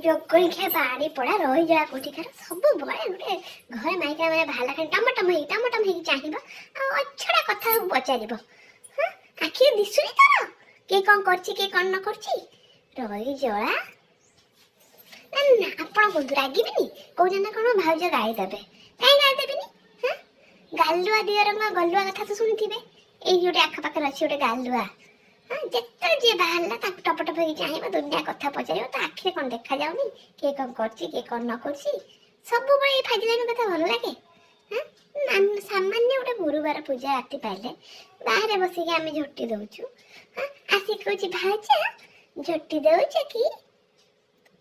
ଜଗଇଖିଆ ବାଡ଼ି ପଡ଼ା ରହିଯିବା କୋଠିକାର ସବୁବେଳେ ଗୋଟେ ଘରେ ମାଇକିନା ମାନେ ବାହାରିଲା ଖାଲି ଟମଟମ ହେଇକି ଚାହିଁବ ଆଉ ଅଛଡ଼ା କଥା ସବୁ ପଚାରିବ। ହଁ ଆଖିରେ ଦିଶୁନି ତୋର କିଏ କ'ଣ କରୁଛି କିଏ କ'ଣ ନ କରୁଛି ରହିଜଳା। ନା ନା ଆପଣ କୁହନ୍ତୁ ରାଗିବେନି କହୁଛନ୍ତି କ'ଣ ଭାଉଜ ଗାଳି ଦେବେ କାହିଁ ଗାଳି ଦେବେନି। ହଁ ଗାଲୁଆ ଦିଅରଙ୍କ ଗଲୁଆ କଥା ତ ଶୁଣିଥିବେ ଏଇ ଗୋଟେ ଆଖପାଖରେ ଅଛି ଗୋଟେ ଗାଲୁଆ। ହଁ ଯେତେବେଳେ ଯିଏ ବାହାରିଲା ତାକୁ ଟପ ଟପ ହେଇକି ଚାହିଁବ ଦୁନିଆ କଥା ପଚାରିବ ତା ଆଖିରେ କ'ଣ ଦେଖାଯାଉନି କିଏ କ'ଣ କରୁଛି କିଏ କ'ଣ ନ କରୁଛି ସବୁବେଳେ ଏଇ ଫାଜିଲାମି କଥା ଭଲ ଲାଗେ। ହଁ ସାମାନ୍ୟ ଗୋଟେ ଗୁରୁବାର ପୂଜା ରାତି ପାଇଲେ ବାହାରେ ବସିକି ଆମେ ଝୋଟି ଦଉଛୁ। ହଁ ଆସିକି କହୁଛି ଭାଉଜ ଝୋଟି ଦଉଛ କି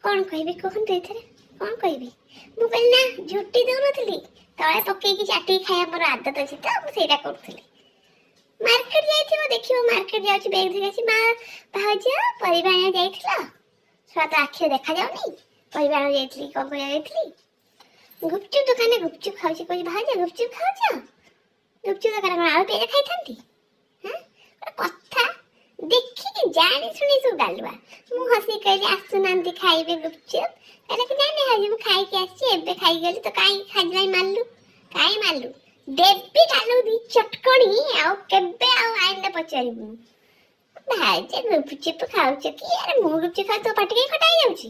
କ'ଣ କହିବି କୁହନ୍ତୁ ଏଥିରେ କ'ଣ କହିବି। ମୁଁ କହିଲି ନା ଝୋଟି ଦଉନଥିଲି ତଳେ ପକେଇକି ଚାଟିକି ଖାଇବା ମୋର ଆଦତ ଅଛି ତ ମୁଁ ସେଇଟା କରୁଥିଲି। ମାର୍କେଟ ଯାଇଥିବ ଦେଖିବ ମାର୍କେଟ ଯାଉଛି ବେଗ ଧରି ଆସି ମା ଭାଉଜ ପରିବା ଆଣିବାକୁ ଯାଇଥିଲ ଛୁଆ ତ ଆଖିରେ ଦେଖାଯାଉନି ପରିବା ଆଣିବାକୁ ଯାଇଥିଲି କ'ଣ କରିବା ଯାଇଥିଲି। ଗୁପଚୁପ ଦୋକାନରେ ଗୁପଚୁପ ଖାଉଛି କହୁଛି ଭାଉଜ ଗୁପଚୁପ ଖାଉଛ ଗୁପଚୁପ ଦୋକାନ କ'ଣ ଆଳୁ ପିଆଜ ଖାଇଥାନ୍ତି। ହଁ କଥା ଦେଖିକି ଜାଣି ଶୁଣି ସବୁ ଗାଲୁଆ। ମୁଁ ହସି କହିଲି ଆସୁନାହାନ୍ତି ଖାଇବେ ଗୁପଚୁପ କହିଲେ କି ଜାଣି ଭାଉଜ ମୁଁ ଖାଇକି ଆସିଛି ଏବେ ଖାଇଗଲି ତ କାହିଁ ଖାଇଲାଇ ମାରିଲୁ କାହିଁ ମାରିଲୁ ଦେବି ଗାଲୁ ଦି ଚଟକଣି ଆଉ କେବେ ଆଉ ଆଇଲେ ପଚାରିବୁ ଭାଉଜ ଗୁପଚୁପ ଖାଉଛ କି ଆରେ ମୁଁ ଗୁପଚୁପ ଖାଉ ତୋ ପାଟି କାହିଁ ଖଟା ହେଇଯାଉଛି।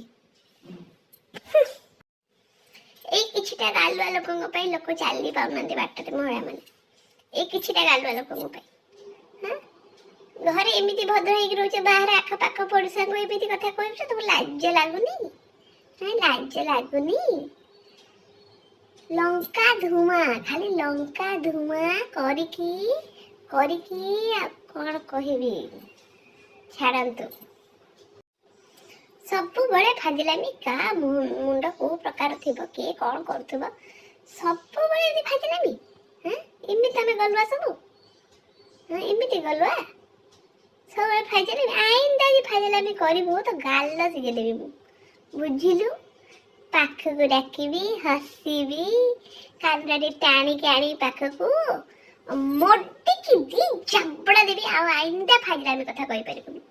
ଏଇ କିଛିଟା ଗାଲୁଆ ଲୋକଙ୍କ ପାଇଁ ଲୋକ ଚାଲି ପାରୁନାହାନ୍ତି ବାଟରେ ମହିଳା ମାନେ ଏଇ କିଛିଟା ଗାଲୁଆ ଲୋକଙ୍କ ପାଇଁ। ହଁ ଘରେ ଏମିତି ଭଦ୍ର ହେଇକି ରହୁଛ ବାହାରେ ଆଖପାଖ ପଡିଶାଙ୍କୁ ଏମିତି କଥା କହୁଛ ତମକୁ ଲାଜ ଲାଗୁନି। ଲାଜ ଲାଗୁନି। ଲଙ୍କା ଧୂଆଁ ଖାଲି ଲଙ୍କା ଧୂଆଁ କରିକି ଆଉ କ'ଣ କହିବି ଛାଡ଼ନ୍ତୁ। ସବୁବେଳେ ଫାଜିଲାମି କାହା ମୁଣ୍ଡ କୋଉ ପ୍ରକାର ଥିବ କିଏ କ'ଣ କରୁଥିବ ସବୁବେଳେ ଏମିତି ଫାଜିଲାମି। ହଁ ଏମିତି ଆମେ ଗଲୁଆ ସବୁ ହଁ ଏମିତି ଗଲୁଆ ସବୁବେଳେ ଫାଜିଲାମି ଆଇନ୍ଦା ଯେ ଫାଜିଲାମି କରିବୁ ତ ଗାଲ ଶିଖେଇଦେବି ମୁଁ ବୁଝିଲୁ। ପାଖକୁ ଡାକିବି ହସିବି କାନରେ ଟାଣିକି ଆଣିବି ପାଖକୁ ମୋଟିକି ଦି ଚାପଡ଼ା ଦେବି ଆଉ ଆଇନ୍ଦା ଫାଜିଲାମି କଥା କହିପାରିବୁନି।